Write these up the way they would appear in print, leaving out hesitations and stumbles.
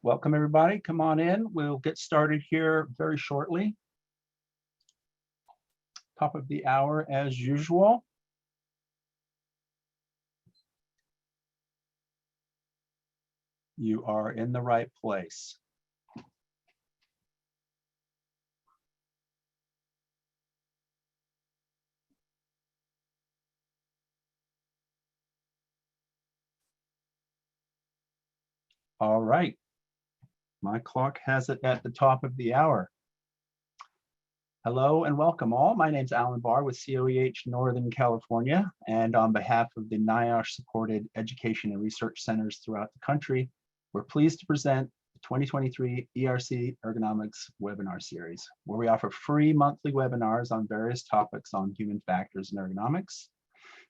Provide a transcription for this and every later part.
Welcome everybody, come on in. We'll get started here very shortly. Top of the hour as usual. You are in the right place. All right. My clock has it at the top of the hour. Hello and welcome all. My name's Alan Barr with COEH Northern California, and on behalf of the NIOSH supported education and research centers throughout the country, we're pleased to present the 2023 ERC Ergonomics webinar series, where we offer free monthly webinars on various topics on human factors and ergonomics.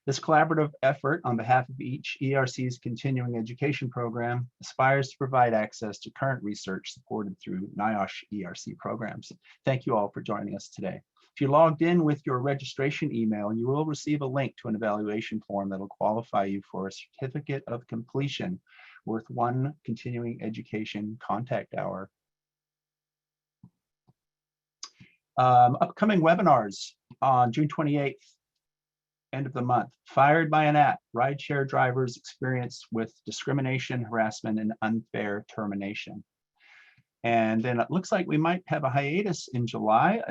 This collaborative effort on behalf of each ERC's continuing education program aspires to provide access to current research supported through NIOSH ERC programs. Thank you all for joining us today. If you logged in with your registration email, you will receive a link to an evaluation form that will qualify you for a certificate of completion worth 1 continuing education contact hour. Upcoming webinars on June 28th. End of the month. Fired by an app, rideshare drivers experience with discrimination, harassment, and unfair termination. And then it looks like we might have a hiatus in July.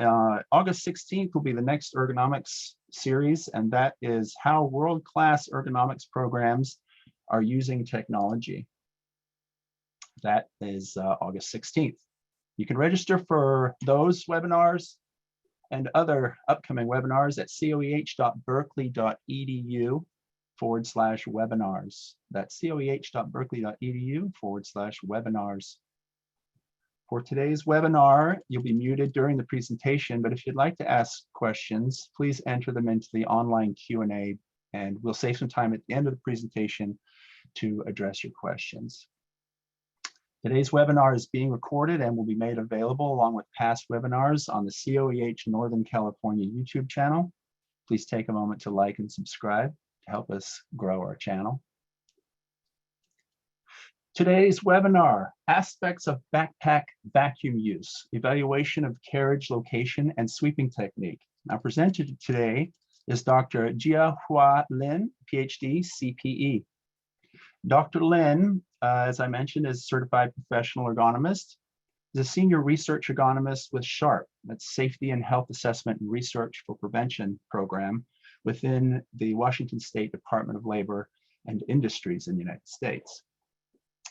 August 16th will be the next ergonomics series, and that is how world-class ergonomics programs are using technology. That is August 16th. You can register for those webinars and other upcoming webinars at coeh.berkeley.edu/webinars. That's coeh.berkeley.edu/webinars. For today's webinar, you'll be muted during the presentation, but if you'd like to ask questions, please enter them into the online Q&A, and we'll save some time at the end of the presentation to address your questions. Today's webinar is being recorded and will be made available along with past webinars on the COEH Northern California YouTube channel. Please take a moment to like and subscribe to help us grow our channel. Today's webinar, aspects of backpack vacuum use, evaluation of carriage location and sweeping technique. Our presenter today is Dr. Jia-Hua Lin, PhD, CPE. Dr. Lin, as I mentioned, is a certified professional ergonomist. He's a senior research ergonomist with SHARP, that's Safety and Health Assessment and Research for Prevention program within the Washington State Department of Labor and Industries in the United States.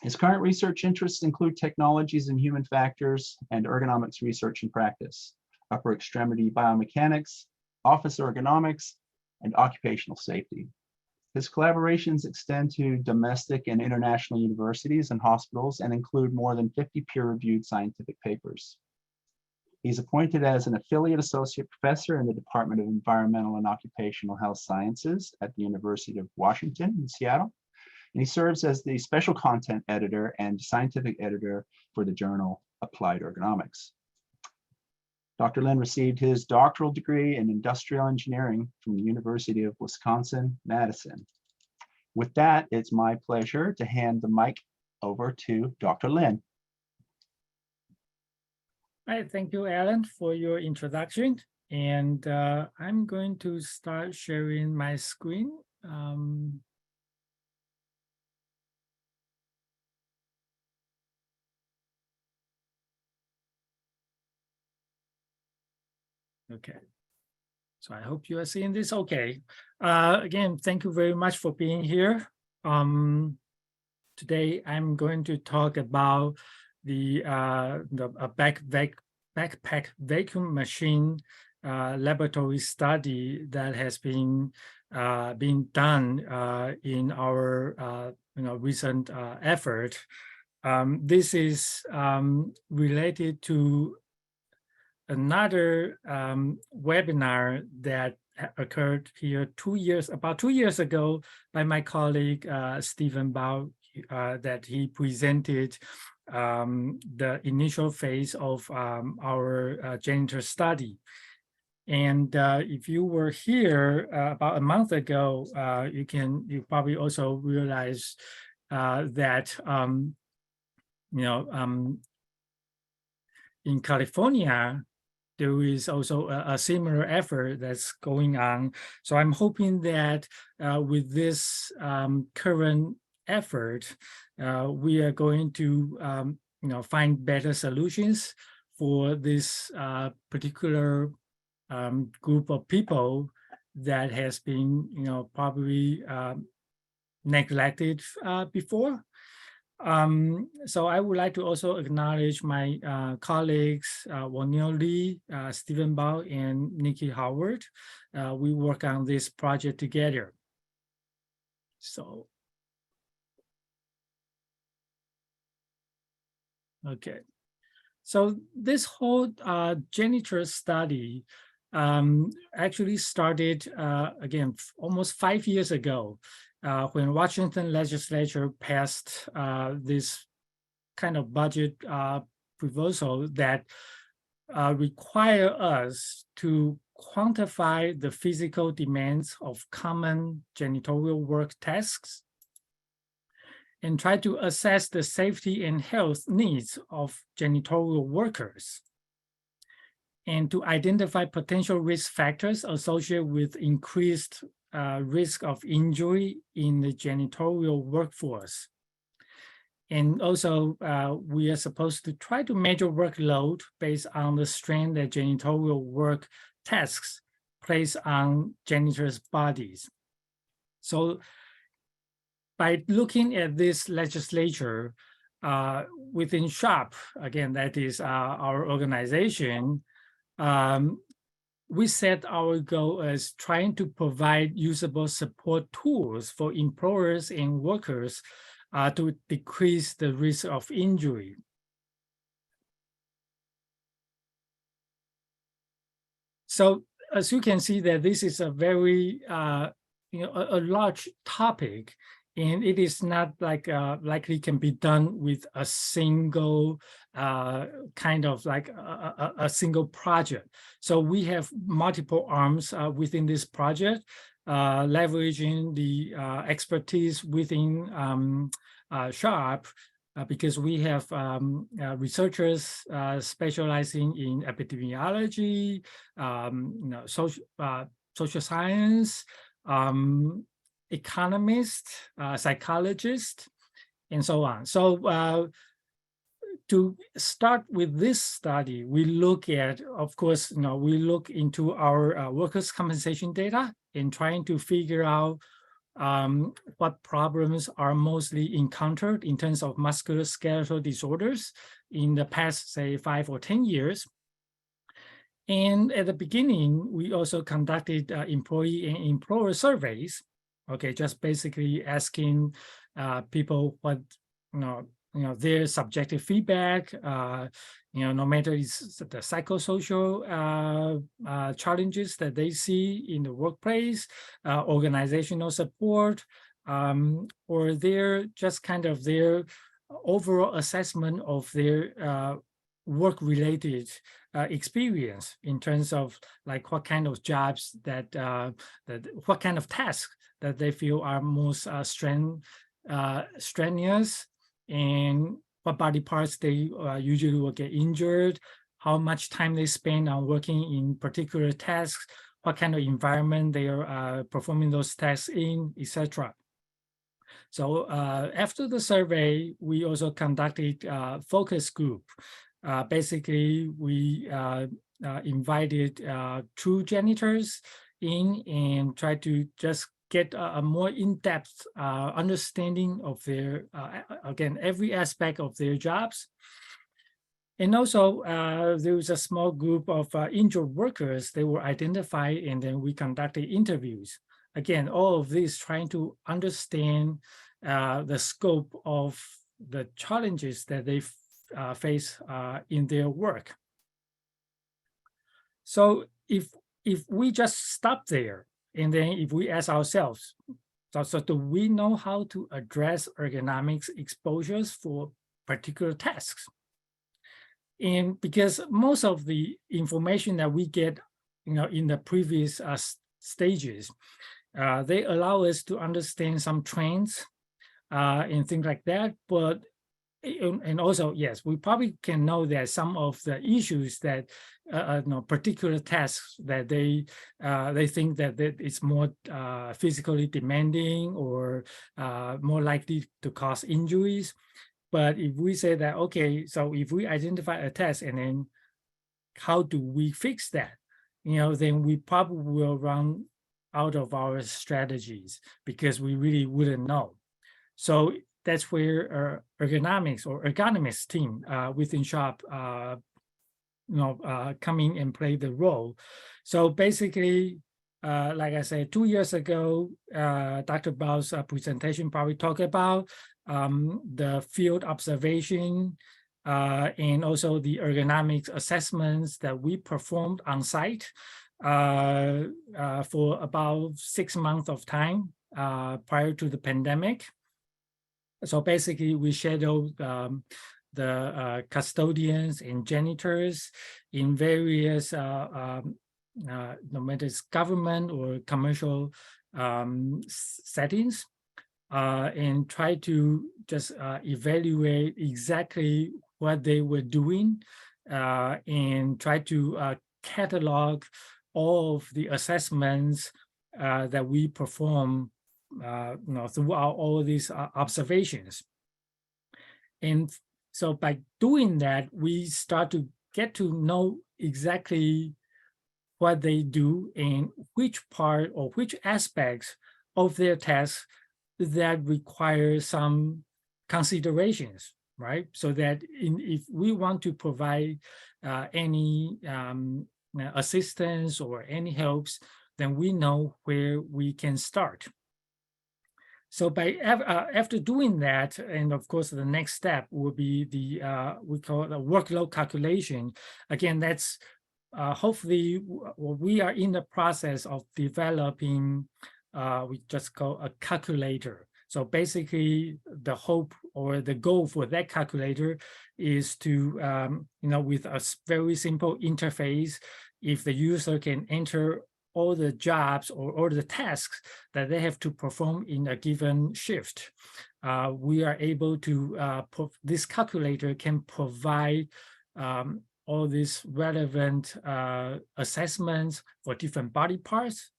His current research interests include technologies in human factors and ergonomics research and practice, upper extremity biomechanics, office ergonomics, and occupational safety. His collaborations extend to domestic and international universities and hospitals and include more than 50 peer-reviewed scientific papers. He's appointed as an affiliate associate professor in the Department of Environmental and Occupational Health Sciences at the University of Washington in Seattle. And he serves as the special content editor and scientific editor for the journal Applied Ergonomics. Dr. Lin received his doctoral degree in industrial engineering from the University of Wisconsin-Madison. With that, it's my pleasure to hand the mic over to Dr. Lin. All right, thank you, Alan, for your introduction. And I'm going to start sharing my screen. Okay, so I hope you are seeing this okay. Again, thank you very much for being here. Today, I'm going to talk about the backpack vacuum machine laboratory study that has been done in our recent effort. This is related to another webinar that occurred here about 2 years ago by my colleague Stephen Bao, that he presented the initial phase of our janitor study. And if you were here about a month ago, you probably also realize that in California, there is also a similar effort that's going on. So I'm hoping that with this current effort, we are going to find better solutions for this particular group of people that has been probably neglected before. So I would like to also acknowledge my colleagues, Wonyo Lee, Stephen Bao, and Nikki Howard. We work on this project together. So, okay. So this whole janitor study actually started, again, almost 5 years ago, when Washington legislature passed this kind of budget proposal that require us to quantify the physical demands of common janitorial work tasks and try to assess the safety and health needs of janitorial workers, and to identify potential risk factors associated with increased risk of injury in the janitorial workforce. And also, we are supposed to try to measure workload based on the strain that janitorial work tasks place on janitors' bodies. So by looking at this legislature within SHOP, again, that is our organization, we set our goal as trying to provide usable support tools for employers and workers to decrease the risk of injury. So as you can see that this is a very, a large topic, and it is not like likely can be done with a single kind of like a single project. So we have multiple arms within this project, leveraging the expertise within SHOP, because we have researchers specializing in epidemiology, social science, economists, psychologists, and so on. So to start with this study, we look at, of course, we look into our workers' compensation data and trying to figure out what problems are mostly encountered in terms of musculoskeletal disorders in the past, say, 5 or 10 years. And at the beginning, we also conducted employee and employer surveys. Okay, just basically asking people what their subjective feedback. No matter it's the psychosocial challenges that they see in the workplace, organizational support, or their just kind of their overall assessment of their work-related experience in terms of like what kind of jobs that what kind of tasks that they feel are most strenuous, and what body parts they usually will get injured, how much time they spend on working in particular tasks, what kind of environment they are performing those tasks in, etc. So after the survey, we also conducted a focus group. Basically, we invited 2 janitors in and tried to just get a more in-depth understanding of their, again, every aspect of their jobs. And also, there was a small group of injured workers. They were identified, and then we conducted interviews. Again, all of this trying to understand the scope of the challenges that they face in their work. So if we just stop there, and then if we ask ourselves, so do we know how to address ergonomics exposures for particular tasks? And because most of the information that we get, in the previous stages, they allow us to understand some trends and things like that, but and also, yes, we probably can know that some of the issues that particular tasks that they think that it's more physically demanding or more likely to cause injuries. But if we say that, okay, so if we identify a task and then how do we fix that? Then we probably will run out of our strategies because we really wouldn't know. So that's where ergonomics or ergonomics team within shop, come in and play the role. So basically, like I said, 2 years ago, Dr. Bao's presentation probably talked about the field observation and also the ergonomics assessments that we performed on site for about 6 months of time prior to the pandemic. So basically, we scheduled the custodians and janitors in various, no matter it's government or commercial settings, and try to just evaluate exactly what they were doing and try to catalog all of the assessments that we perform throughout all these observations. And so by doing that, we start to get to know exactly what they do and which part or which aspects of their tasks that require some considerations, right? So that if we want to provide any assistance or any helps, then we know where we can start. So by after doing that, and of course the next step will be the we call it a workload calculation. Again, that's hopefully we are in the process of developing we just call a calculator. So basically the hope or the goal for that calculator is to with a very simple interface, if the user can enter all the jobs or all the tasks that they have to perform in a given shift, we are able to, this calculator can provide all these relevant assessments for different body parts,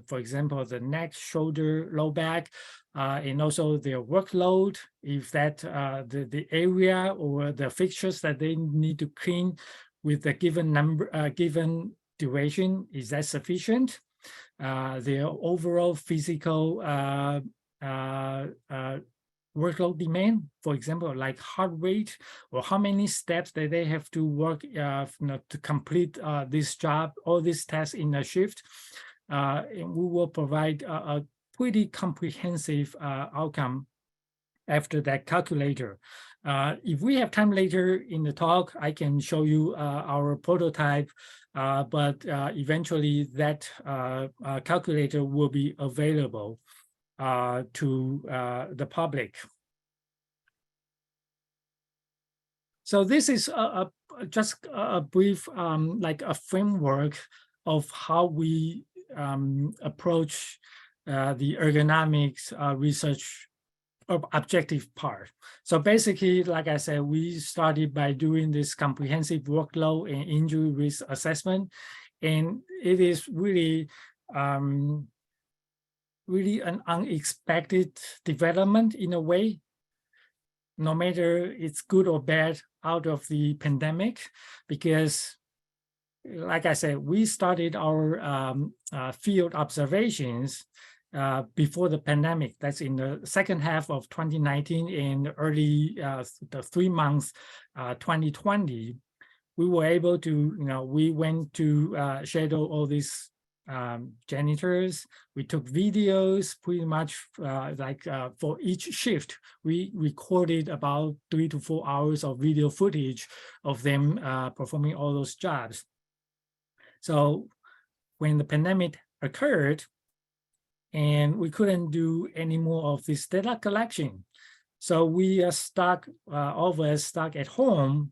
for example, the neck, shoulder, low back, and also their workload, if that the area or the fixtures that they need to clean with a given number, given duration, is that sufficient? Their overall physical workload demand, for example, like heart rate or how many steps that they have to work to complete this job, all these tasks in a shift. And we will provide a pretty comprehensive outcome after that calculator. If we have time later in the talk, I can show you our prototype, but eventually that calculator will be available to the public. So this is just a brief, like a framework of how we approach the ergonomics research objective part. So basically, like I said, we started by doing this comprehensive workload and injury risk assessment, and it is really, really an unexpected development in a way, no matter it's good or bad out of the pandemic, because like I said, we started our field observations before the pandemic. That's in the second half of 2019 and early the 3 months 2020. We were able to, we went to shadow all these janitors. We took videos pretty much for each shift. We recorded about 3 to 4 hours of video footage of them performing all those jobs. So when the pandemic occurred, and we couldn't do any more of this data collection, so we are stuck, all of us stuck at home,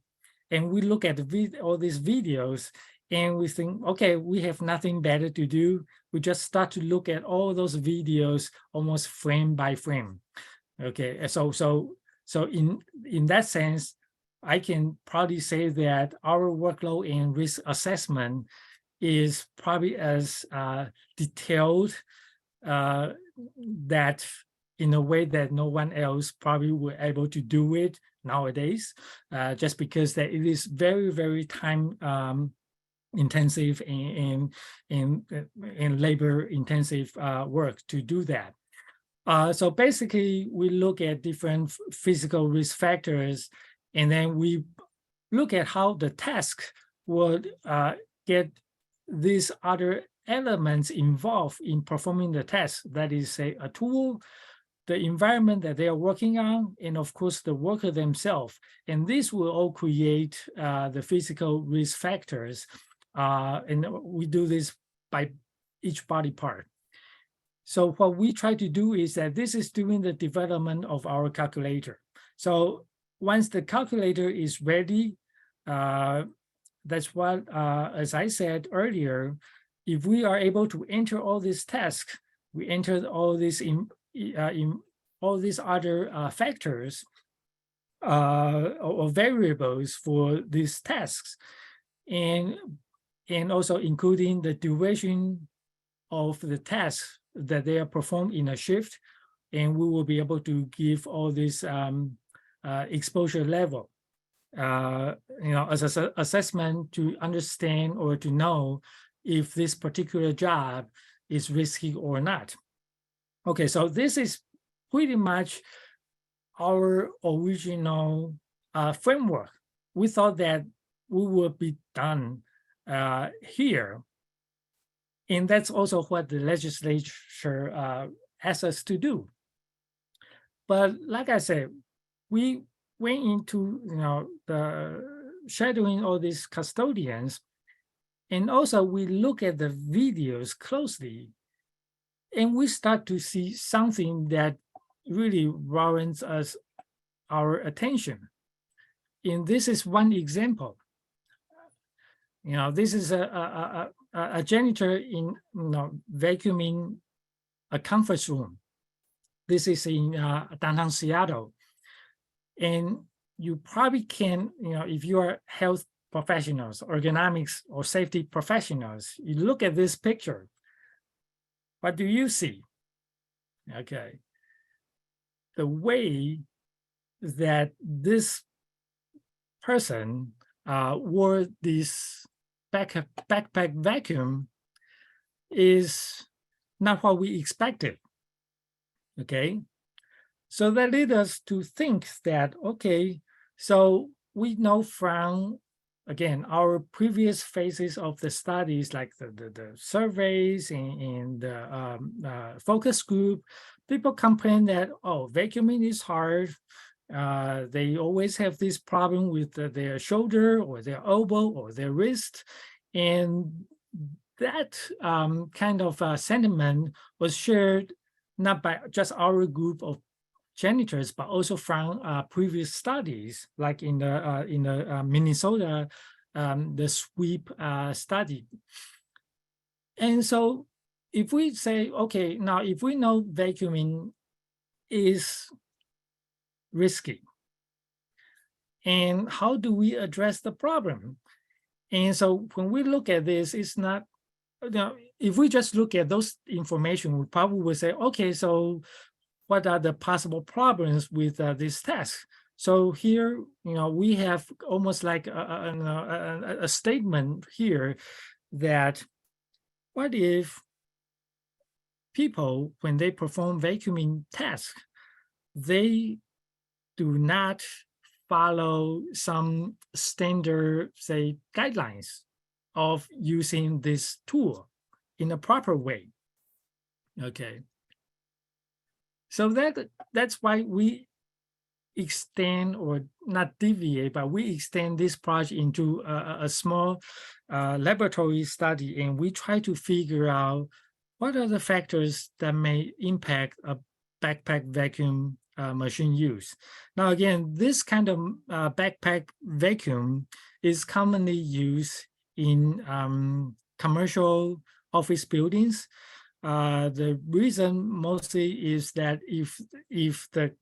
and we look at all these videos, and we think, okay, we have nothing better to do. We just start to look at all those videos almost frame by frame. Okay, so So in that sense, I can probably say that our workload and risk assessment is probably as detailed that in a way that no one else probably were able to do it nowadays, just because that it is very, very time intensive and labor intensive work to do that. So basically, we look at different physical risk factors, and then we look at how the task would get these other elements involved in performing the task. That is, say, a tool, the environment that they are working on, and of course, the worker themselves. And this will all create the physical risk factors. And we do this by each body part. So what we try to do is that this is during the development of our calculator. So once the calculator is ready, that's what, as I said earlier, if we are able to enter all these tasks, we enter all these in all these other factors or variables for these tasks, and also including the duration of the tasks that they are performed in a shift, and we will be able to give all this exposure level, as an assessment to understand or to know if this particular job is risky or not. Okay, so this is pretty much our original framework. We thought that we would be done here. And that's also what the legislature asked us to do. But like I said, we went into the shadowing all these custodians, and also we look at the videos closely, and we start to see something that really warrants us our attention. And this is one example. This is a janitor in vacuuming a conference room. This is in downtown Seattle. And you probably can, if you are health professionals, ergonomics or safety professionals, you look at this picture. What do you see? Okay. The way that this person wore this backpack vacuum is not what we expected. Okay. So that led us to think that, okay, so we know from, again, our previous phases of the studies, like the surveys and the focus group, people complain that, oh, vacuuming is hard. They always have this problem with their shoulder or their elbow or their wrist. And that kind of sentiment was shared not by just our group of janitors, but also from previous studies, like in the Minnesota, the sweep study. And so if we say, okay, now if we know vacuuming is risky, and how do we address the problem? And so when we look at this, it's not, if we just look at those information, we probably would say, okay, so what are the possible problems with this task? So here, we have almost like a statement here that what if people, when they perform vacuuming tasks, they do not follow some standard, say, guidelines of using this tool in a proper way. Okay. So that's why we extend, or not deviate, but we extend this project into a small laboratory study, and we try to figure out what are the factors that may impact a backpack vacuum machine use. Now, again, this kind of backpack vacuum is commonly used in commercial office buildings. The reason mostly is that if the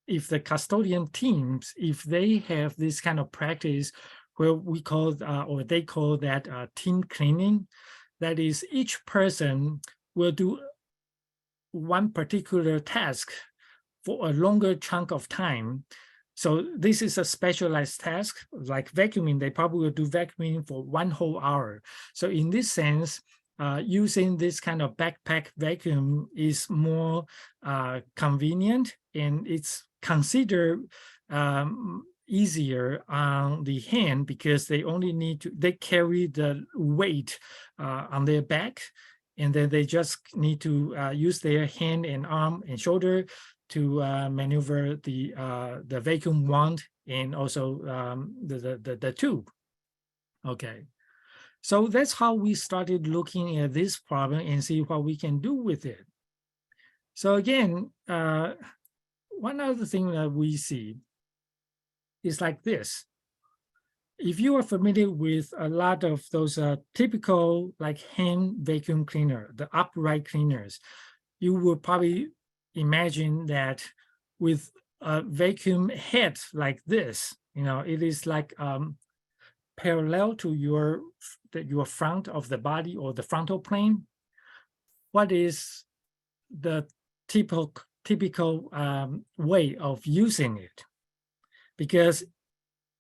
if the custodian teams, if they have this kind of practice where we call, or they call that team cleaning, that is each person will do one particular task for a longer chunk of time. So this is a specialized task, like vacuuming, they probably will do vacuuming for 1 whole hour. So in this sense, using this kind of backpack vacuum is more convenient, and it's considered easier on the hand because they only need to, they carry the weight on their back, and then they just need to use their hand and arm and shoulder to maneuver the vacuum wand and also the tube. Okay, so that's how we started looking at this problem and see what we can do with it. So again, one other thing that we see is like this. If you are familiar with a lot of those typical like hand vacuum cleaner, the upright cleaners, you will probably imagine that with a vacuum head like this, it is like parallel to your front of the body or the frontal plane. What is the typical way of using it? Because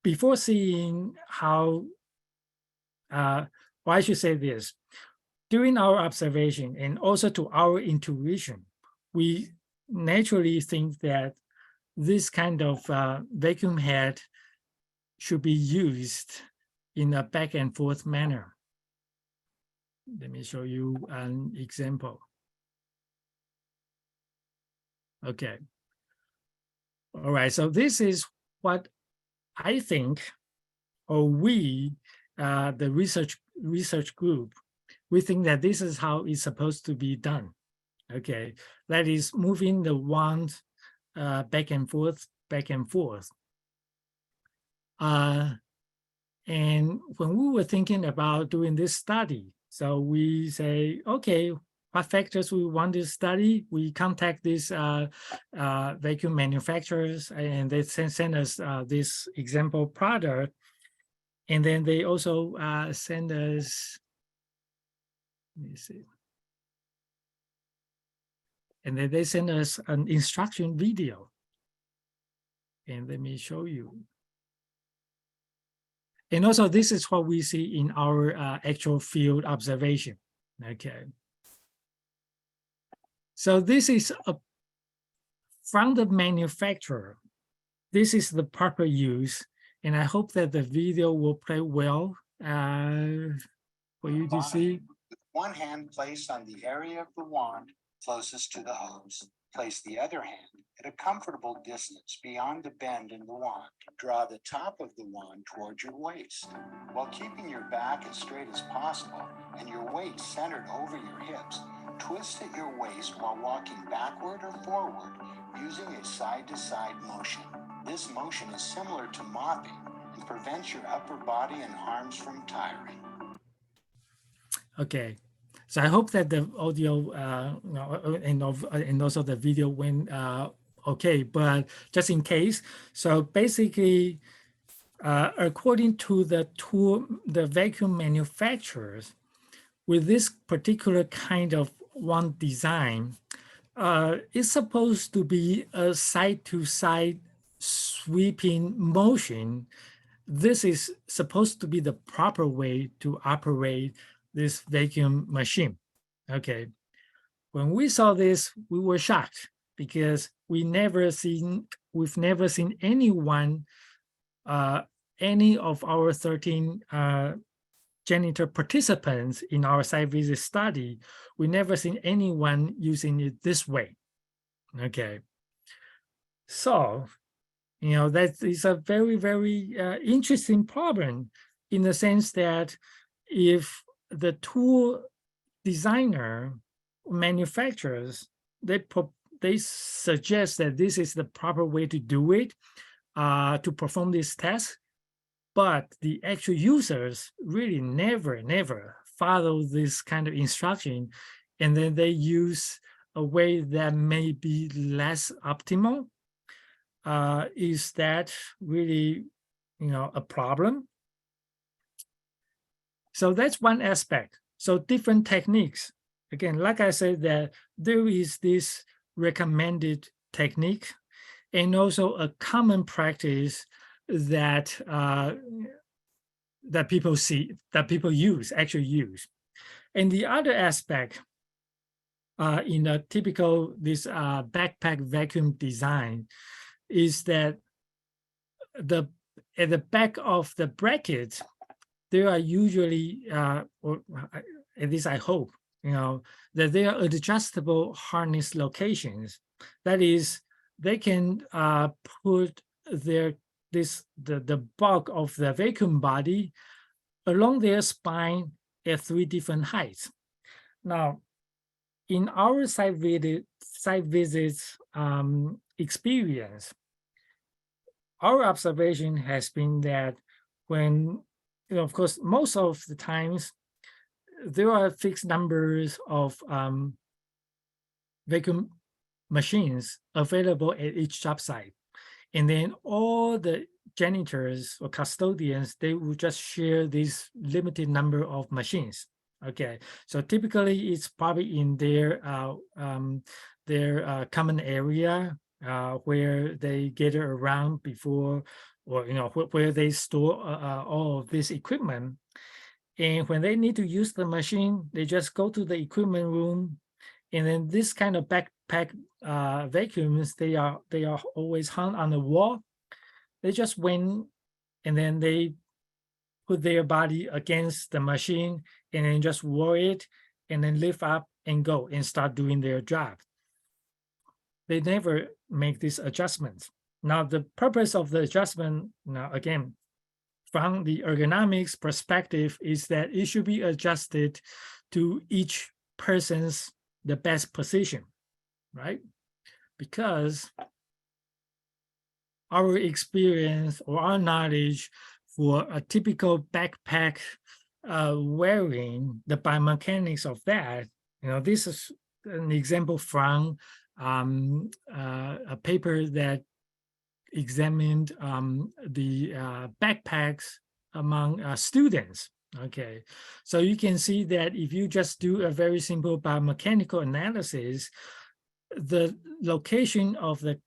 before seeing how, well, I should say this, during our observation and also to our intuition, we naturally think that this kind of vacuum head should be used in a back and forth manner. Let me show you an example. Okay. All right, so this is what I think, or we, the research group, we think that this is how it's supposed to be done. Okay, that is moving the wand back and forth, back and forth. And when we were thinking about doing this study, so we say, okay, what factors we want to study? We contact these vacuum manufacturers, and they send us this example product. And then they also send us, let me see. And then they send us an instruction video. And let me show you. And also, this is what we see in our actual field observation. Okay. So this is from the manufacturer. This is the proper use. And I hope that the video will play well for you to see. With one hand placed on the area of the wand closest to the hose. Place the other hand at a comfortable distance beyond the bend in the wand. Draw the top of the wand towards your waist, while keeping your back as straight as possible and your weight centered over your hips. Twist at your waist while walking backward or forward using a side-to-side motion. This motion is similar to mopping and prevents your upper body and arms from tiring. Okay. So I hope that the audio and also the video went okay, but just in case. So basically, according to the vacuum manufacturers, with this particular kind of wand design, it's supposed to be a side-to-side sweeping motion. This is supposed to be the proper way to operate this vacuum machine. Okay, when we saw this, we were shocked because we've never seen anyone, any of our 13 janitor participants in our site visit study, we never seen anyone using it this way. Okay, so that is a very, very interesting problem in the sense that if the tool designer manufacturers, they suggest that this is the proper way to do it, to perform this test, but the actual users really never follow this kind of instruction, and then they use a way that may be less optimal. is that really, a problem? So that's one aspect. So different techniques. Again, like I said, that there is this recommended technique and also a common practice that that people see, that people actually use. And the other aspect in a typical this backpack vacuum design is that at the back of the bracket, there are usually, or at least I hope, that they are adjustable harness locations. That is, they can put the bulk of the vacuum body along their spine at 3 different heights. Now, in our site visits experience, our observation has been that when, of course, most of the times there are fixed numbers of vacuum machines available at each job site. And then all the janitors or custodians, they will just share this limited number of machines. Okay, so typically it's probably in their common area where they gather around before, or where they store all of this equipment. And when they need to use the machine, they just go to the equipment room, and then this kind of backpack vacuums, they are always hung on the wall. They just went, and then they put their body against the machine, and then just roll it, and then lift up and go and start doing their job. They never make these adjustments. Now, the purpose of the adjustment, now again, from the ergonomics perspective, is that it should be adjusted to each person's the best position, right? Because our experience or our knowledge for a typical backpack wearing, the biomechanics of that, this is an example from a paper that examined the backpacks among students. Okay, so you can see that if you just do a very simple biomechanical analysis, the location of the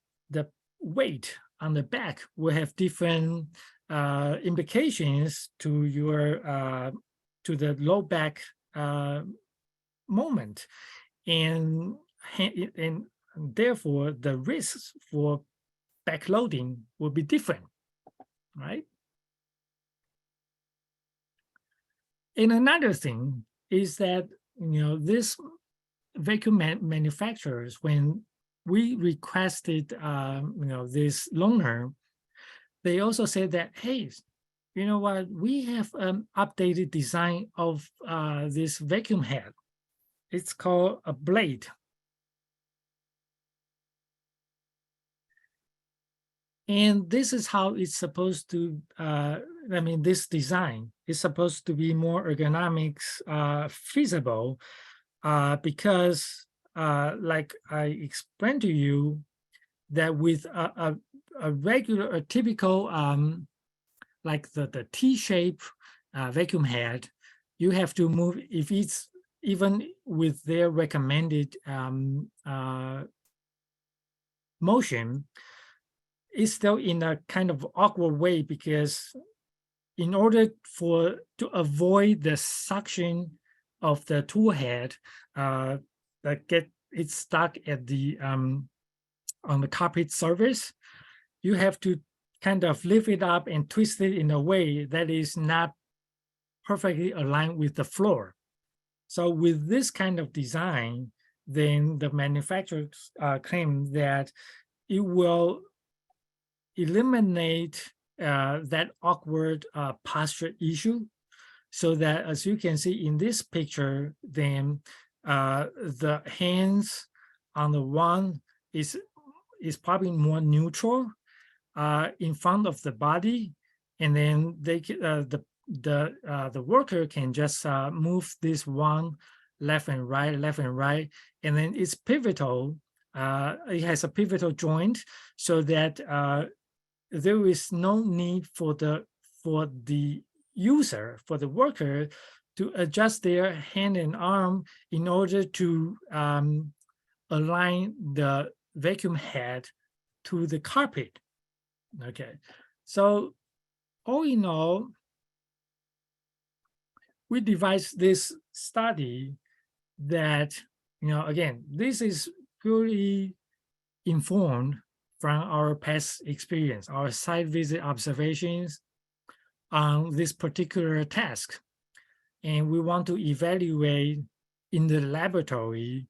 weight on the back will have different implications to your to the low back moment, and therefore the risks for backloading will be different, right? And another thing is that, this vacuum manufacturers, when we requested, this loaner, they also said that, hey, you know what, we have updated design of this vacuum head. It's called a blade. And this is how it's supposed to, this design is supposed to be more ergonomics feasible because like I explained to you, that with a regular, a typical, like the T-shape vacuum head, you have to move, if it's even with their recommended motion, it's still in a kind of awkward way, because in order to avoid the suction of the tool head that get it stuck at the on the carpet surface, you have to kind of lift it up and twist it in a way that is not perfectly aligned with the floor. So with this kind of design, then the manufacturers claim that it will eliminate that awkward posture issue, so that, as you can see in this picture, then the hands on the one is probably more neutral in front of the body, and then they the worker can just move this one left and right, and then it's pivotal it has a pivotal joint, so that there is no need for the user, for the worker, to adjust their hand and arm in order to align the vacuum head to the carpet. Okay, so all in all, we devised this study that, again, this is purely informed from our past experience, our site visit observations on this particular task. And we want to evaluate in the laboratory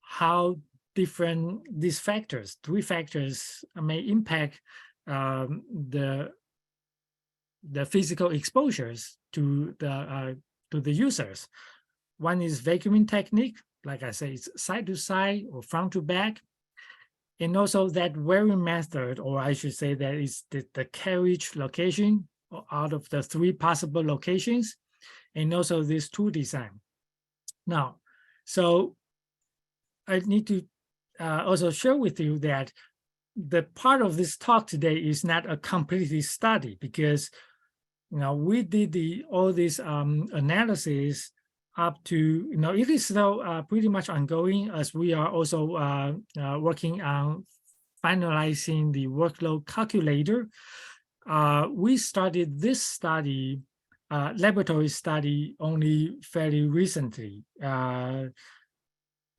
how different these factors, 3 factors, may impact the physical exposures to the users. One is vacuuming technique, like I say, it's side to side or front to back. And also that wearing method, or I should say that is the carriage location out of the 3 possible locations, and also this tool design. Now, so I need to also share with you that the part of this talk today is not a completely study, because we did all this analysis up to, it is still pretty much ongoing, as we are also working on finalizing the workload calculator. We started this study, laboratory study, only fairly recently.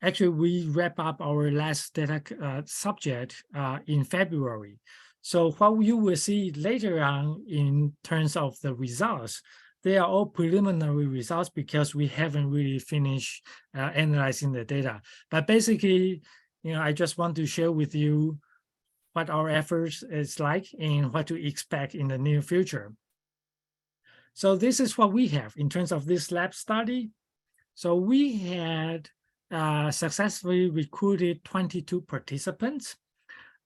Actually, we wrap up our last data subject in February. So what you will see later on in terms of the results, they are all preliminary results because we haven't really finished analyzing the data. But basically, I just want to share with you what our efforts is like and what to expect in the near future. So this is what we have in terms of this lab study. So we had successfully recruited 22 participants.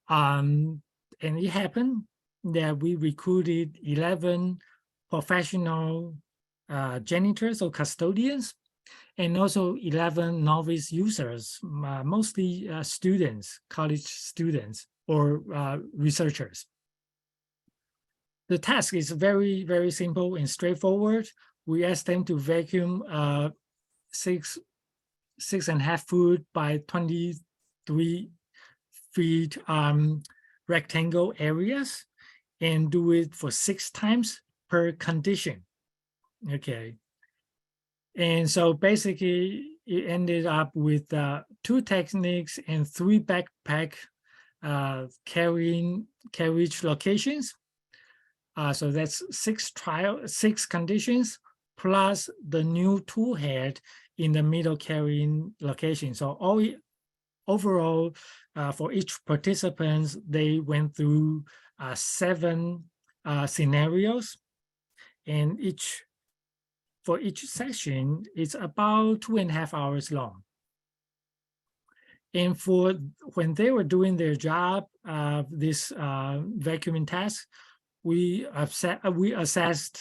And it happened that we recruited 11 professional janitors or custodians, and also 11 novice users, mostly students, college students, or researchers. The task is very, very simple and straightforward. We asked them to vacuum 6.5 foot by 23 feet rectangle areas, and do it for 6 times per condition. Okay. And so basically it ended up with 2 techniques and 3 backpack carriage locations. So that's 6 conditions plus the new tool head in the middle carrying location. So overall, for each participant, they went through 7 scenarios, and for each session, it's about 2.5 hours long. And for when they were doing their job, this vacuuming task, we assessed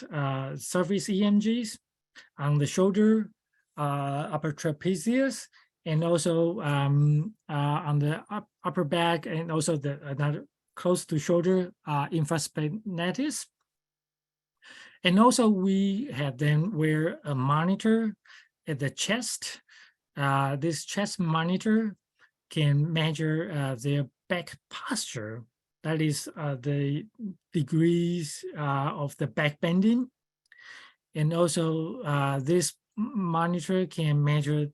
surface EMGs on the shoulder, upper trapezius, and also on the upper back, and also another close to shoulder infraspinatus. And also we had them wear a monitor at the chest. This chest monitor can measure their back posture, that is the degrees of the back bending. And also this monitor can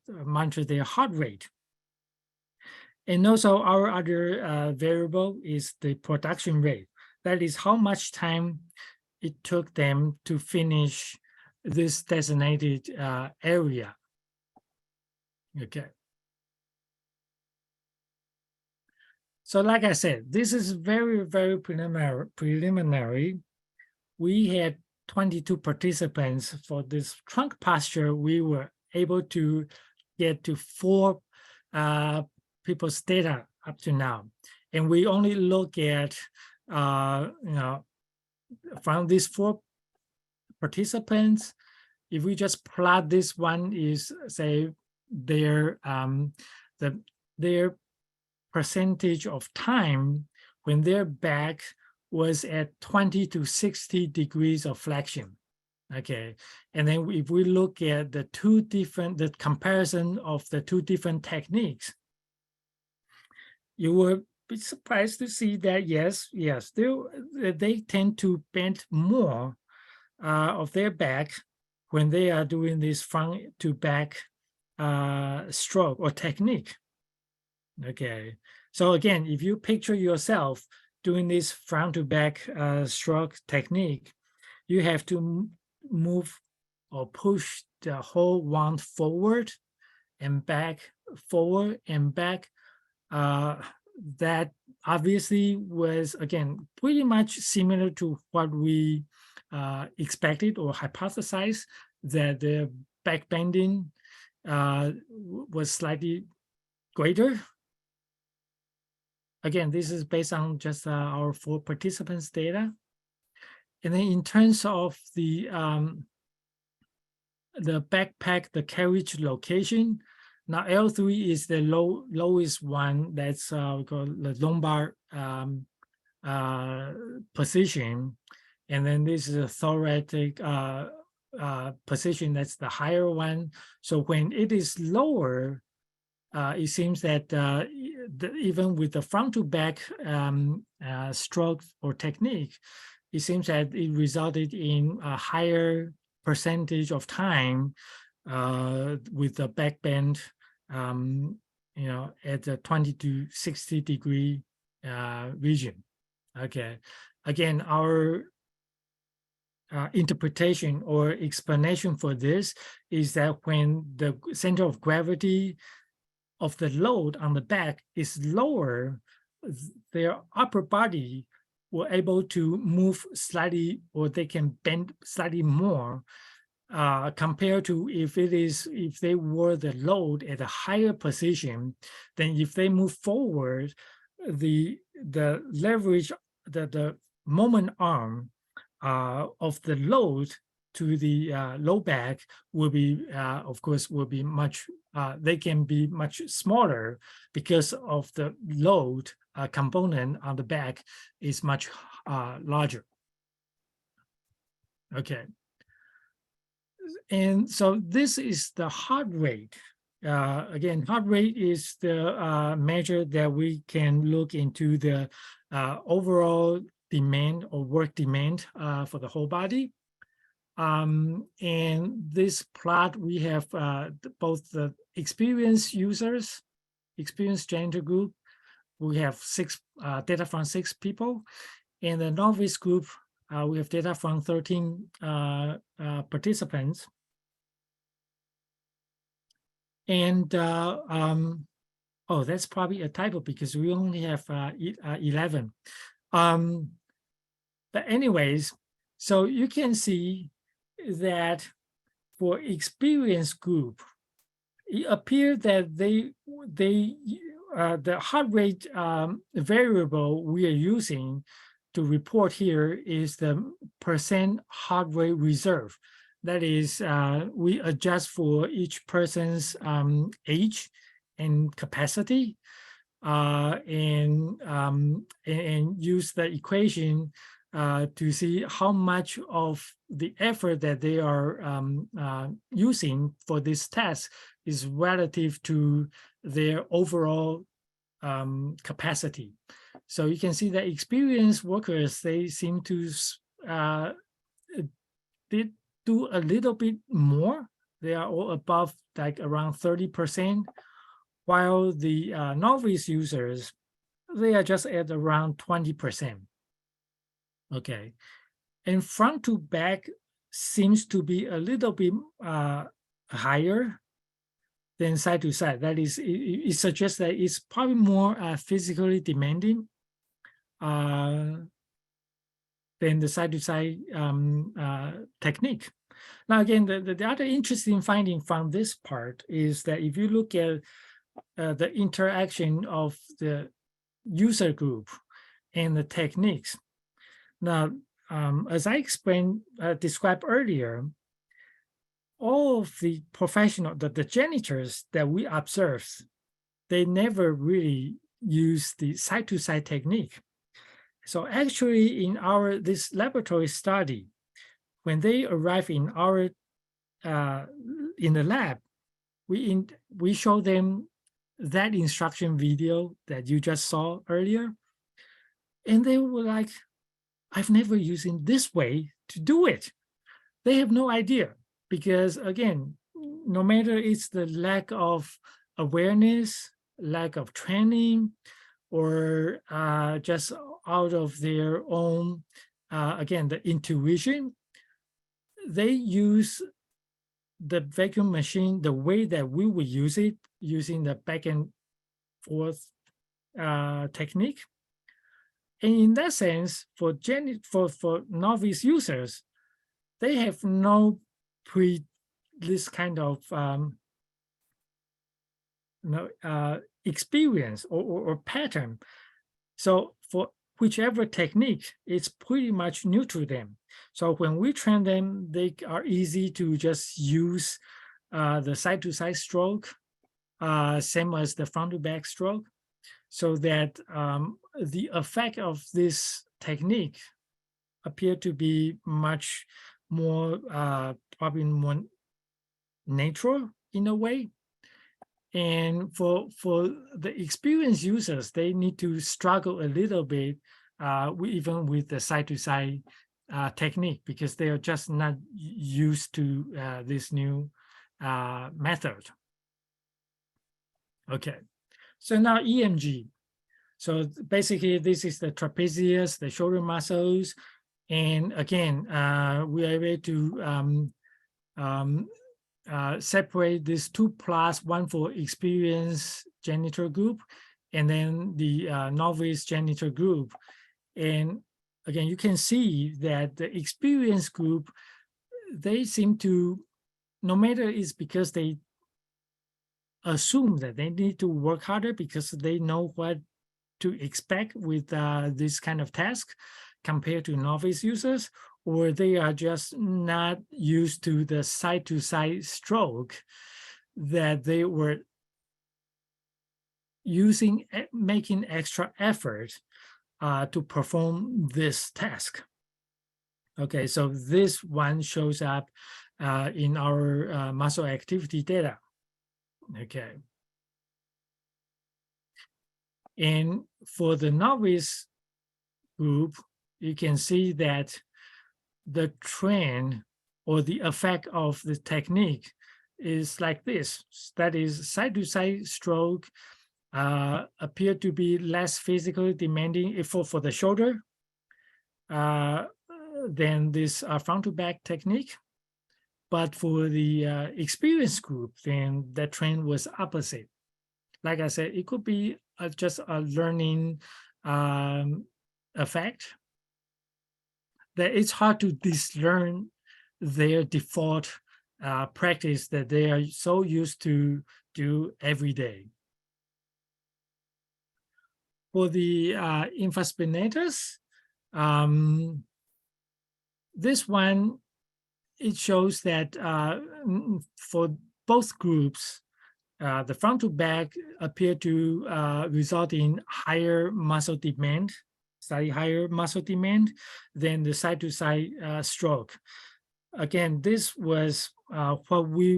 monitor their heart rate. And also our other variable is the production rate. That is how much time it took them to finish this designated area. Okay. So like I said, this is very, very preliminary. We had 22 participants. For this trunk posture, we were able to get to 4 people's data up to now. And we only look at, from these 4 participants, if we just plot this one is, say, their percentage of time when their back was at 20 to 60 degrees of flexion. Okay, and then if we look at the comparison of the two different techniques, you will be surprised to see that yes, they tend to bend more of their back when they are doing this front to back stroke or technique. Okay, so again, if you picture yourself doing this front to back stroke technique, you have to move or push the whole wand forward and back, forward and back. That obviously was, again, pretty much similar to what we expected or hypothesized, that the back bending was slightly greater. Again, this is based on just our 4 participants' data. And then in terms of the backpack, the carriage location, now L3 is the lowest one. That's we call the lumbar position, and then this is a thoracic position. That's the higher one. So when it is lower, it seems that even with the front to back stroke or technique, it seems that it resulted in a higher percentage of time with the back bend, at the 20 to 60 degree region. Okay, again, our interpretation or explanation for this is that when the center of gravity of the load on the back is lower, their upper body were able to move slightly, or they can bend slightly more compared to if they were the load at a higher position. Then if they move forward, the leverage, the moment arm of the load to the low back will be, of course, will be much, they can be much smaller because of the load component on the back is much larger. Okay. And so this is the heart rate. Again, heart rate is the measure that we can look into the overall demand or work demand for the whole body. And this plot, we have both the experienced users, experienced janitor group. We have data from 6 people, and the novice group, we have data from 13 participants. And oh, that's probably a typo because we only have 11. But anyways, so you can see that for experienced group, it appeared that the heart rate variable we are using to report here is the percent heart rate reserve. That is, we adjust for each person's age and capacity, and use the equation to see how much of the effort that they are using for this test is relative to their overall capacity. So you can see that experienced workers, they seem to did do a little bit more. They are all above like around 30%, while the novice users, they are just at around 20%. Okay, and front to back seems to be a little bit higher than side to side. That is, it suggests that it's probably more physically demanding than the side to side technique. Now, again, the other interesting finding from this part is that if you look at the interaction of the user group and the techniques. Now, as I described earlier, all of the professional, the janitors that we observed, they never really use the side-to-side technique. So actually in this laboratory study, when they arrive in our in the lab, we show them that instruction video that you just saw earlier. And they were like, I've never used in this way to do it. They have no idea because again, no matter it's the lack of awareness, lack of training, or just out of their own, again, the intuition, they use the vacuum machine the way that we would use it, using the back and forth technique. And in that sense, for novice users, they have no this kind of experience or pattern. So for whichever technique, it's pretty much new to them. So when we train them, they are easy to just use the side-to-side stroke, same as the front-to-back stroke, so that the effect of this technique appear to be much more, probably more natural in a way. And for the experienced users, they need to struggle a little bit, even with the side-to-side technique, because they are just not used to this new method. Okay, so now EMG. So basically, this is the trapezius, the shoulder muscles, and again, we are able to separate this 2+, one for experienced janitor group, and then the novice janitor group. And again, you can see that the experienced group, they seem to, no matter it's because they assume that they need to work harder because they know what to expect with this kind of task compared to novice users, or they are just not used to the side-to-side stroke that they were using, making extra effort to perform this task. Okay, so this one shows up in our muscle activity data. Okay. And for the novice group, you can see that the trend or the effect of the technique is like this. That is, side-to-side stroke appear to be less physically demanding for the shoulder than this front-to-back technique. But for the experienced group, then the trend was opposite. Like I said, it could be just a learning effect, that it's hard to discern their default practice that they are so used to do every day. For the infraspinatus, this one, it shows that for both groups, the front to back appear to result in higher muscle demand, slightly higher muscle demand than the side to side stroke. Again, this was what we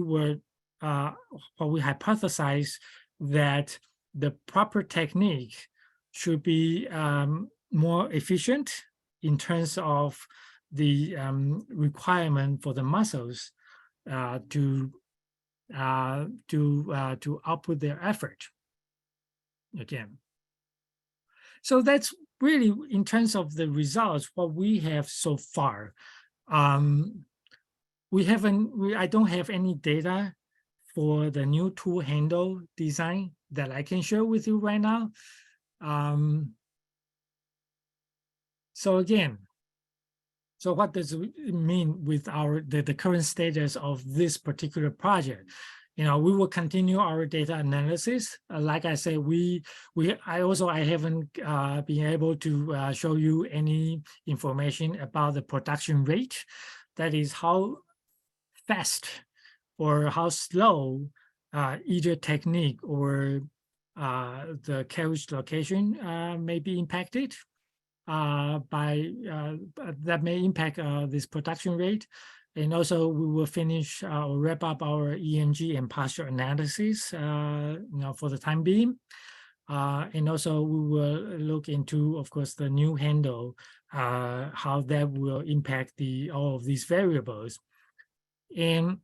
hypothesized, that the proper technique should be more efficient in terms of the requirement for the muscles to output their effort. Again, so that's really, in terms of the results, what we have so far. I don't have any data for the new tool handle design that I can share with you right now. So again, so what does it mean with the current status of this particular project? We will continue our data analysis. Like I said, I haven't been able to show you any information about the production rate. That is how fast or how slow either technique or the carriage location may be impacted that may impact this production rate. And also we will finish or wrap up our ENG and posture analysis for the time being. And also we will look into, of course, the new handle, how that will impact all of these variables. And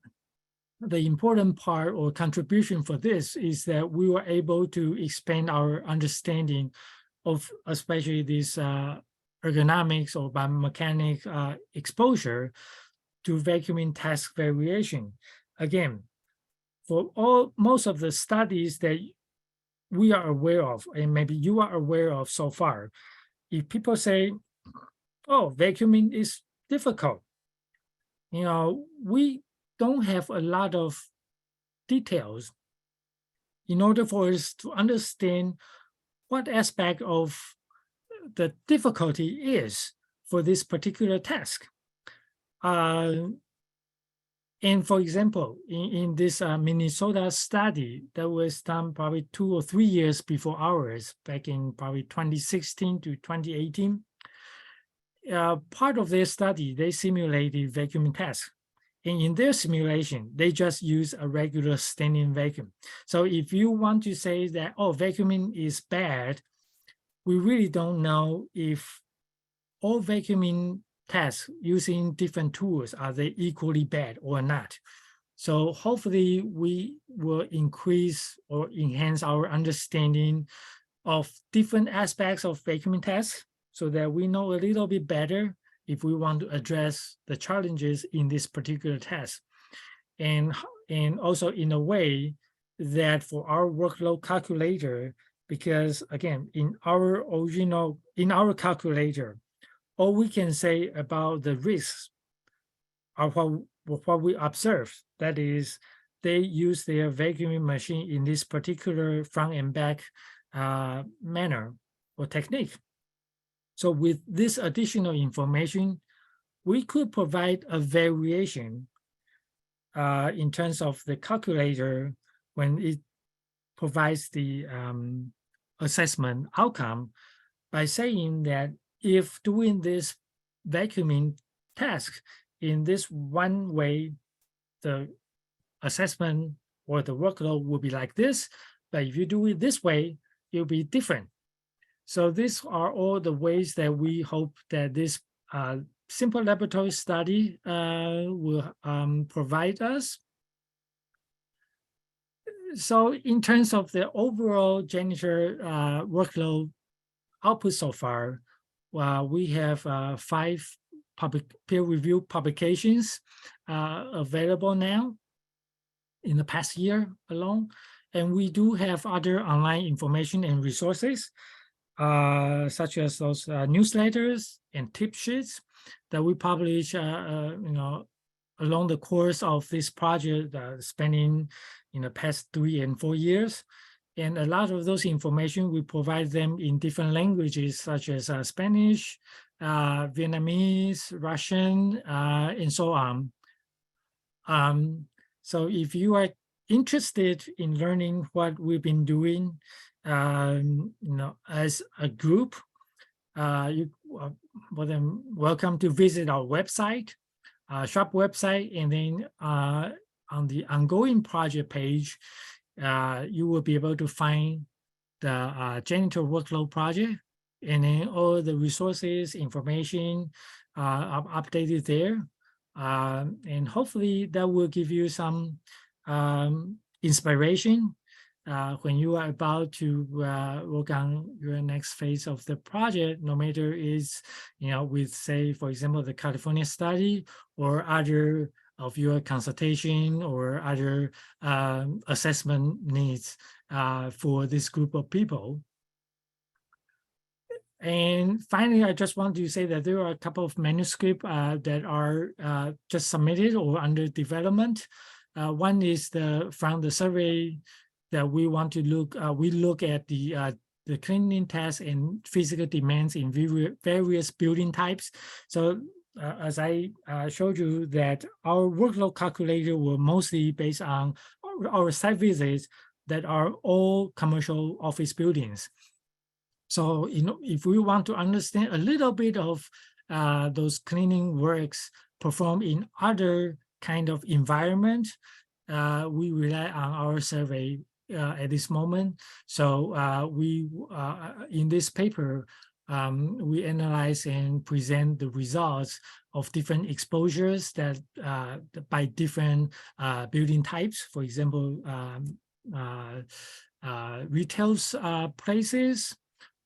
the important part or contribution for this is that we were able to expand our understanding of especially this ergonomics or biomechanic exposure to vacuuming task variation. Again, for most of the studies that we are aware of, and maybe you are aware of so far, if people say, oh, vacuuming is difficult, we don't have a lot of details in order for us to understand what aspect of the difficulty is for this particular task. And for example, in this Minnesota study that was done probably 2 or 3 years before ours, back in probably 2016 to 2018, part of their study, they simulated vacuuming tasks. And in their simulation, they just use a regular standing vacuum. So if you want to say that, oh, vacuuming is bad, we really don't know if all vacuuming tasks using different tools, are they equally bad or not? So hopefully we will increase or enhance our understanding of different aspects of vacuuming tasks so that we know a little bit better if we want to address the challenges in this particular task. And also in a way that for our workload calculator, because again, in our calculator, all we can say about the risks are what we observe. That is, they use their vacuuming machine in this particular front and back manner or technique. So with this additional information, we could provide a variation in terms of the calculator when it provides the assessment outcome by saying that if doing this vacuuming task in this one way, the assessment or the workload will be like this, but if you do it this way, it'll be different. So these are all the ways that we hope that this simple laboratory study will provide us. So in terms of the overall janitor workload output so far, we have 5 peer-reviewed publications available now in the past year alone. And we do have other online information and resources, such as those newsletters and tip sheets that we publish, along the course of this project, spanning in the past 3 and 4 years. And a lot of those information, we provide them in different languages, such as Spanish, Vietnamese, Russian, and so on. So if you are interested in learning what we've been doing, as a group, you are welcome to visit our website, shop website, and then on the ongoing project page, you will be able to find the janitor workload project, and then all the resources, information are updated there. And hopefully that will give you some inspiration when you are about to work on your next phase of the project, no matter is, with, say, for example, the California study or other of your consultation or other assessment needs for this group of people. And finally, I just want to say that there are a couple of manuscripts that are just submitted or under development. One is from the survey that we want to look. We look at the cleaning tasks and physical demands in various building types. So as I showed you, that our workload calculator will mostly based on our site visits, that are all commercial office buildings. So, if we want to understand a little bit of those cleaning works performed in other kind of environment, we rely on our survey at this moment. So in this paper, we analyze and present the results of different exposures that by different building types. For example, retail places,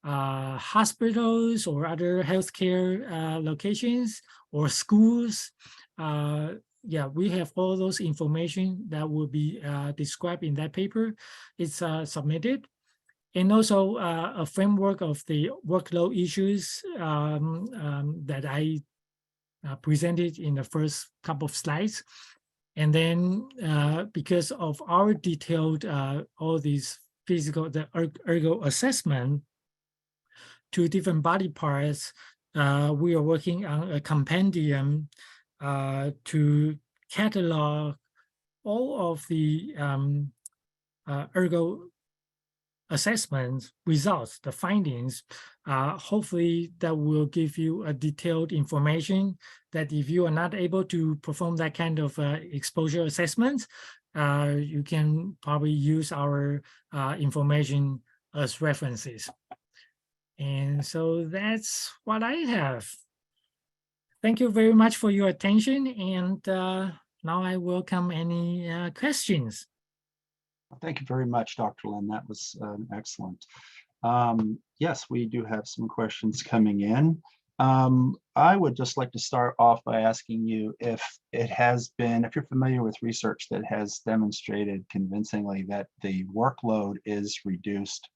hospitals or other healthcare locations, or schools. Yeah, we have all those information that will be described in that paper. It's submitted. And also a framework of the workload issues that I presented in the first couple of slides. And then because of our detailed all these physical, the ergo assessment to different body parts, we are working on a compendium to catalog all of the ergo assessment results, the findings. Hopefully that will give you a detailed information that if you are not able to perform that kind of exposure assessment, you can probably use our information as references. And so that's what I have. Thank you very much for your attention. And now I welcome any questions. Thank you very much, Dr. Lin. That was excellent. Yes, we do have some questions coming in. I would just like to start off by asking you if you're familiar with research that has demonstrated convincingly that the workload is reduced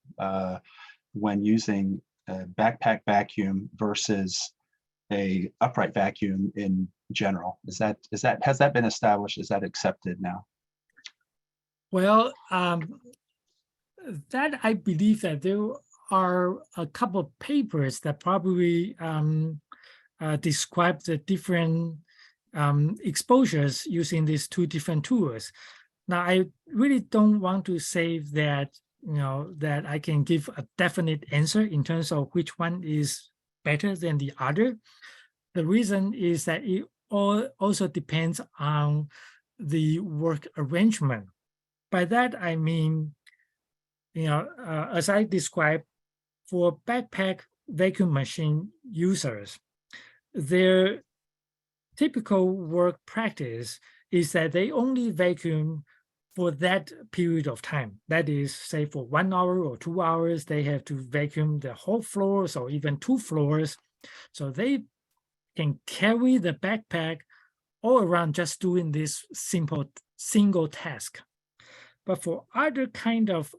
when using a backpack vacuum versus a upright vacuum in general. Has that been established? Is that accepted now? Well, that I believe that there are a couple of papers that probably describe the different exposures using these two different tools. Now, I really don't want to say that, that I can give a definite answer in terms of which one is better than the other. The reason is that it also depends on the work arrangement. By that, I mean, as I described, for backpack vacuum machine users, their typical work practice is that they only vacuum for that period of time. That is, say, for 1 hour or 2 hours, they have to vacuum the whole floors or even 2 floors. So they can carry the backpack all around just doing this simple single task. But for other kind of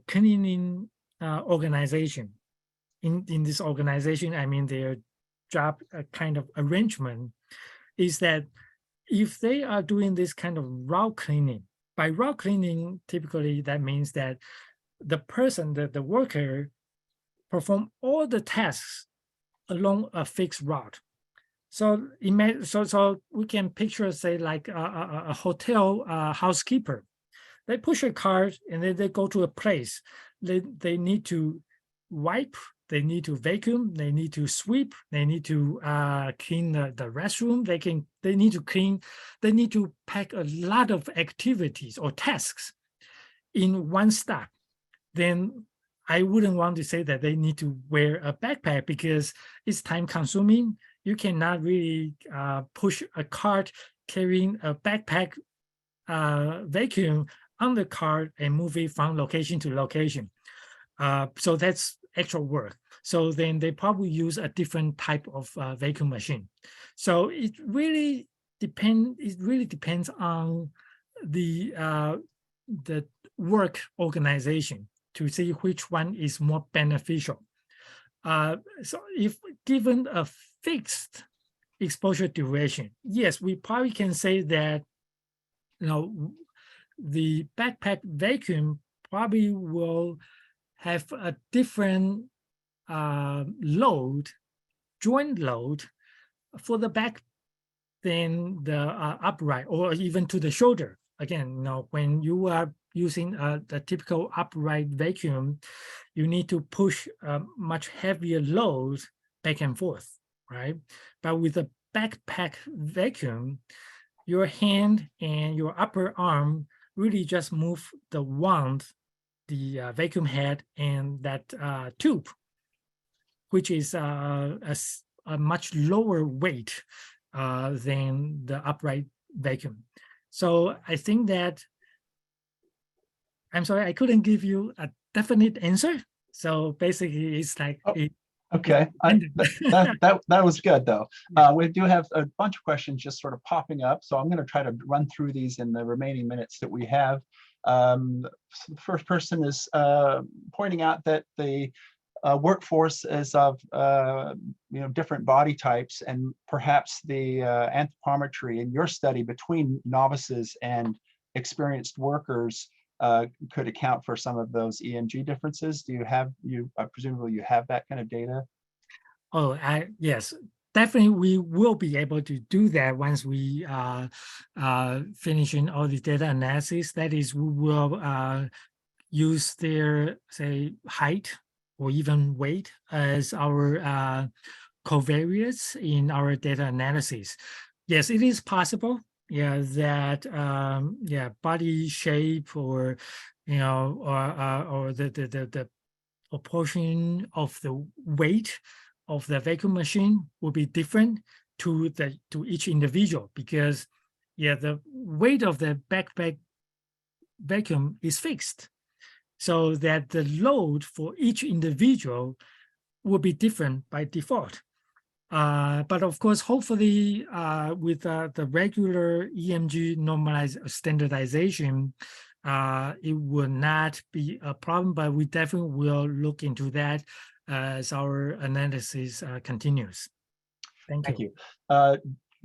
cleaning organization, in this organization, I mean their job kind of arrangement is that if they are doing this kind of route cleaning, by route cleaning, typically that means that the person, the worker, perform all the tasks along a fixed route. So we can picture, say, like a hotel housekeeper. They push a cart and then they go to a place. They need to wipe, they need to vacuum, they need to sweep, they need to clean the restroom. They need to clean. They need to pack a lot of activities or tasks in one stop. Then I wouldn't want to say that they need to wear a backpack because it's time consuming. You cannot really push a cart carrying a backpack vacuum on the cart and move it from location to location. So that's extra work. So then they probably use a different type of vacuum machine. So it really depends on the work organization to see which one is more beneficial. So if given a fixed exposure duration, yes, we probably can say that, the backpack vacuum probably will have a different joint load for the back than the upright or even to the shoulder. Again, when you are using the typical upright vacuum, you need to push much heavier loads back and forth, right? But with a backpack vacuum, your hand and your upper arm really just move the wand, the vacuum head, and that tube, which is a much lower weight than the upright vacuum. So I think that, I'm sorry, I couldn't give you a definite answer. So basically, it's like Okay, that was good though. We do have a bunch of questions just sort of popping up, so I'm going to try to run through these in the remaining minutes that we have. So the first person is pointing out that the workforce is of different body types, and perhaps the anthropometry in your study between novices and experienced workers could account for some of those EMG differences. Do you have, presumably you have that kind of data? Oh, yes, definitely we will be able to do that once we finishing all the data analysis. That is, we will use their, say, height or even weight as our covariates in our data analysis. Yes, it is possible. Yeah, that body shape or or the proportion of the weight of the vacuum machine will be different to each individual, because the weight of the backpack vacuum is fixed, so that the load for each individual will be different by default. But of course, hopefully, with the regular EMG normalized standardization, it will not be a problem, but we definitely will look into that as our analysis continues. Thank you.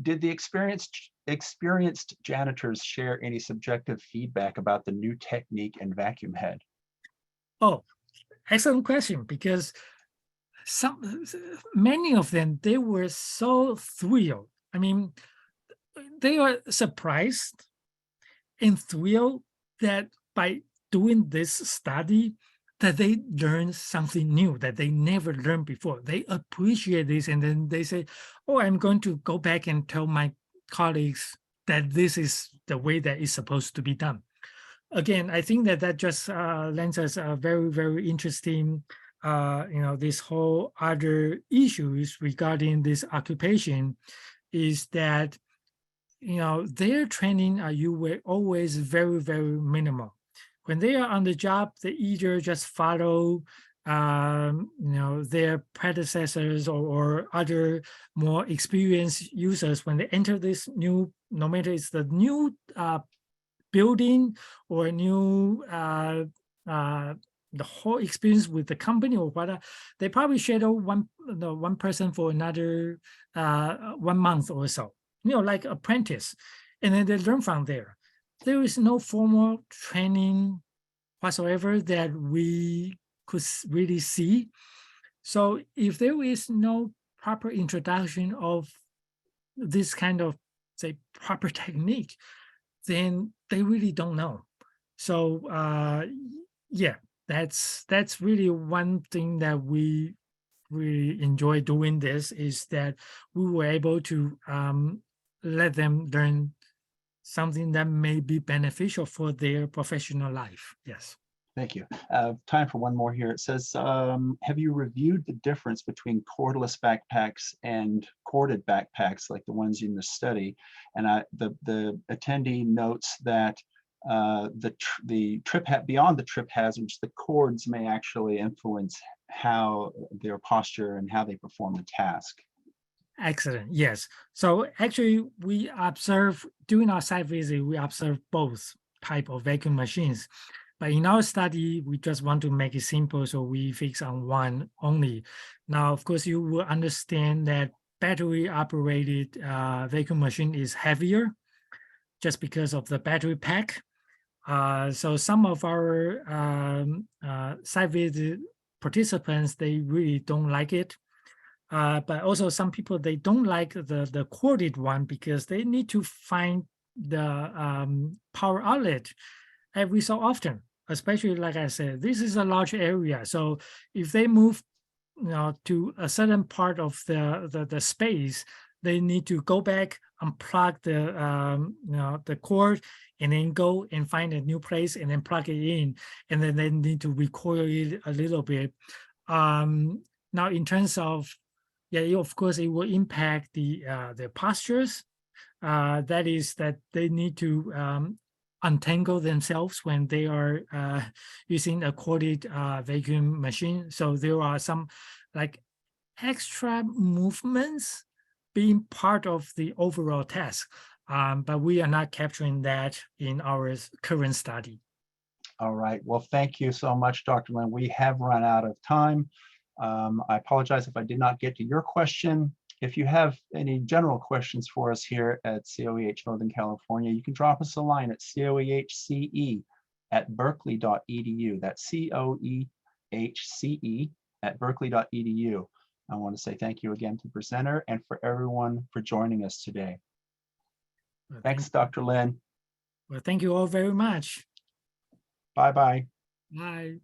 Did the experienced janitors share any subjective feedback about the new technique and vacuum head? Oh, excellent question, because many of them, they were so thrilled. I mean, they are surprised and thrilled that by doing this study, that they learned something new that they never learned before. They appreciate this, and then they say, oh, I'm going to go back and tell my colleagues that this is the way that it's supposed to be done. Again, I think that just lends us a very, very interesting this whole other issues regarding this occupation, is that their training you were always very, very minimal. When they are on the job, they either just follow their predecessors or other more experienced users. When they enter this new, no matter it's the new building or new the whole experience with the company or whatever, they probably shadow one person for another 1 month or so, like apprentice, and then they learn from there. There is no formal training whatsoever that we could really see. So if there is no proper introduction of this kind of, say, proper technique, then they really don't know. So that's really one thing that we really enjoy doing this, is that we were able to let them learn something that may be beneficial for their professional life. Yes. Thank you. Time for one more here. It says, have you reviewed the difference between cordless backpacks and corded backpacks like the ones in the study? And the attendee notes that the trip beyond the trip hazards, the cords may actually influence how their posture and how they perform the task. Excellent. Yes. So actually, we observe during our site visit, we observe both type of vacuum machines. But in our study, we just want to make it simple, so we fix on one only. Now, of course, you will understand that battery operated vacuum machine is heavier just because of the battery pack. So some of our site visit participants, they really don't like it. But also some people, they don't like the corded one because they need to find the power outlet every so often, especially like I said, this is a large area. So if they move to a certain part of the space, they need to go back, unplug the cord, and then go and find a new place and then plug it in, and then they need to recoil it a little bit. Now, in terms of, of course, it will impact the postures. That is that they need to untangle themselves when they are using a corded vacuum machine. So there are some like extra movements being part of the overall task, but we are not capturing that in our current study. All right. Well, thank you so much, Dr. Lin. We have run out of time. I apologize if I did not get to your question. If you have any general questions for us here at COEH Northern California, you can drop us a line at coehce@berkeley.edu. That's coehce@berkeley.edu. I want to say thank you again to the presenter and for everyone for joining us today. Thanks, Dr. Lin. Well, thank you all very much. Bye-bye. Bye.